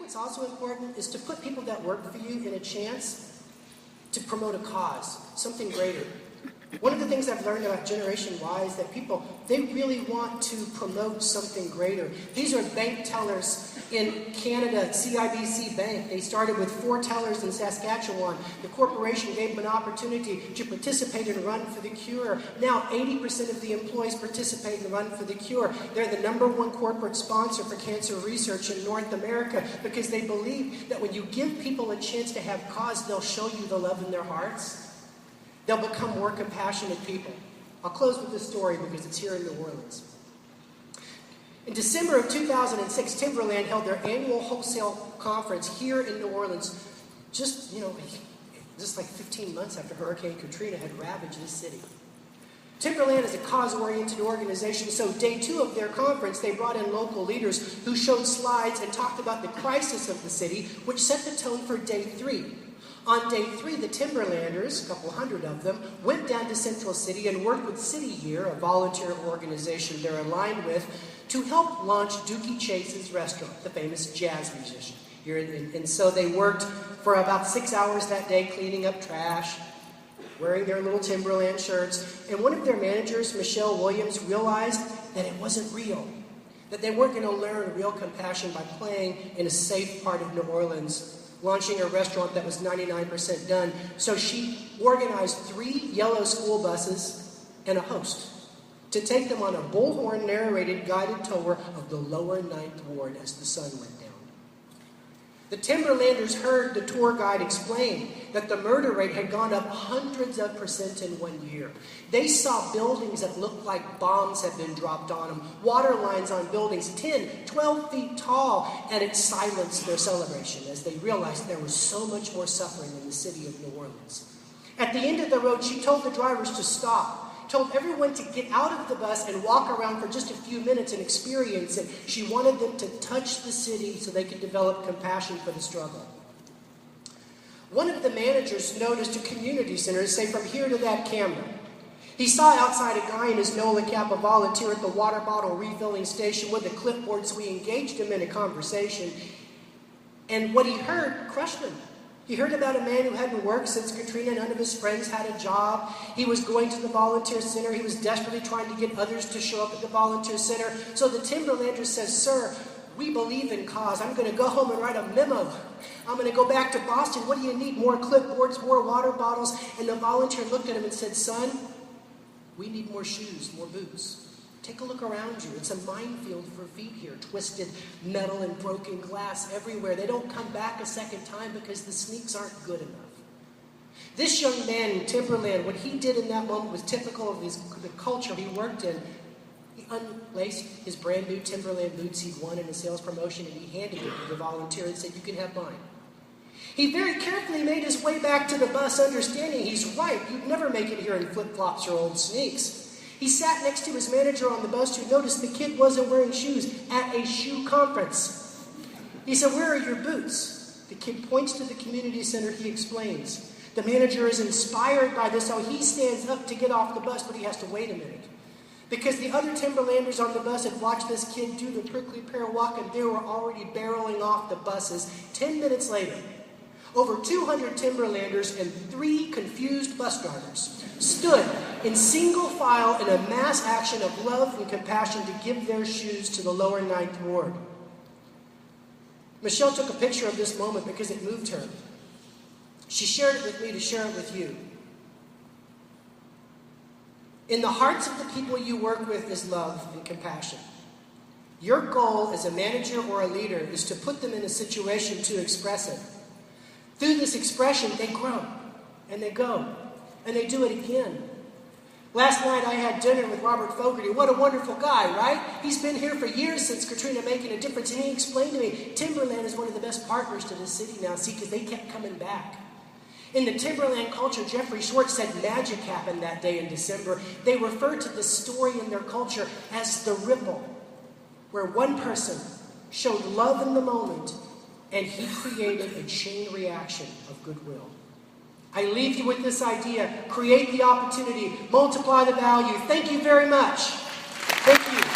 what's also important is to put people that work for you in a chance to promote a cause, something greater. One of the things I've learned about Generation Y is that people, they really want to promote something greater. These are bank tellers in Canada, CIBC Bank. They started with 4 tellers in Saskatchewan. The corporation gave them an opportunity to participate and run for the cure. Now 80% of the employees participate and run for the cure. They're the #1 corporate sponsor for cancer research in North America because they believe that when you give people a chance to have cause, they'll show you the love in their hearts. They'll become more compassionate people. I'll close with this story because it's here in New Orleans. In December of 2006, Timberland held their annual wholesale conference here in New Orleans, just like 15 months after Hurricane Katrina had ravaged this city. Timberland is a cause-oriented organization, so day 2 of their conference, they brought in local leaders who showed slides and talked about the crisis of the city, which set the tone for day 3. On day 3, the Timberlanders, a couple hundred of them, went down to Central City and worked with City Year, a volunteer organization they're aligned with, to help launch Dookie Chase's restaurant, the famous jazz musician. And so they worked for about 6 hours that day cleaning up trash, wearing their little Timberland shirts. And one of their managers, Michelle Williams, realized that it wasn't real, that they weren't going to learn real compassion by playing in a safe part of New Orleans, launching a restaurant that was 99% done. So she organized 3 yellow school buses and a host to take them on a bullhorn-narrated guided tour of the lower 9th Ward as the sun went down. The Timberlanders heard the tour guide explain that the murder rate had gone up hundreds of % in 1 year. They saw buildings that looked like bombs had been dropped on them, water lines on buildings 10, 12 feet tall, and it silenced their celebration as they realized there was so much more suffering in the city of New Orleans. At the end of the road, she told the drivers to stop, told everyone to get out of the bus and walk around for just a few minutes and experience it. She wanted them to touch the city so they could develop compassion for the struggle. One of the managers noticed a community center say from here to that camera. He saw outside a guy in his NOLA cap, a volunteer at the water bottle refilling station with a clipboard, so we engaged him in a conversation. And what he heard crushed him. He heard about a man who hadn't worked since Katrina. None of his friends had a job. He was going to the volunteer center. He was desperately trying to get others to show up at the volunteer center. So the Timberlander says, "Sir, we believe in cause. I'm going to go home and write a memo. I'm going to go back to Boston. What do you need? More clipboards, more water bottles?" And the volunteer looked at him and said, "Son, we need more shoes, more boots. Take a look around you. It's a minefield for feet here. Twisted metal and broken glass everywhere. They don't come back a second time because the sneaks aren't good enough." This young man in Timberland, what he did in that moment was typical of the culture he worked in. He unlaced his brand new Timberland boots he'd won in a sales promotion, and he handed them to the volunteer and said, "You can have mine." He very carefully made his way back to the bus, understanding he's right. You'd never make it here in flip-flops or old sneaks. He sat next to his manager on the bus who noticed the kid wasn't wearing shoes at a shoe conference. He said, "Where are your boots?" The kid points to the community center. He explains. The manager is inspired by this, so he stands up to get off the bus, but he has to wait a minute. Because the other Timberlanders on the bus had watched this kid do the prickly pear walk, and they were already barreling off the buses. 10 minutes later, over 200 Timberlanders and 3 confused bus drivers stood in single file in a mass action of love and compassion to give their shoes to the lower 9th Ward. Michelle took a picture of this moment because it moved her. She shared it with me to share it with you. In the hearts of the people you work with is love and compassion. Your goal as a manager or a leader is to put them in a situation to express it. Through this expression, they grow, and they go, and they do it again. Last night I had dinner with Robert Fogarty. What a wonderful guy, right? He's been here for years since Katrina, making a difference, and he explained to me, Timberland is one of the best partners to the city now, see, because they kept coming back. In the Timberland culture, Jeffrey Schwartz said magic happened that day in December. They refer to the story in their culture as the ripple, where one person showed love in the moment, and he created a chain reaction of goodwill. I leave you with this idea. Create the opportunity. Multiply the value. Thank you very much. Thank you.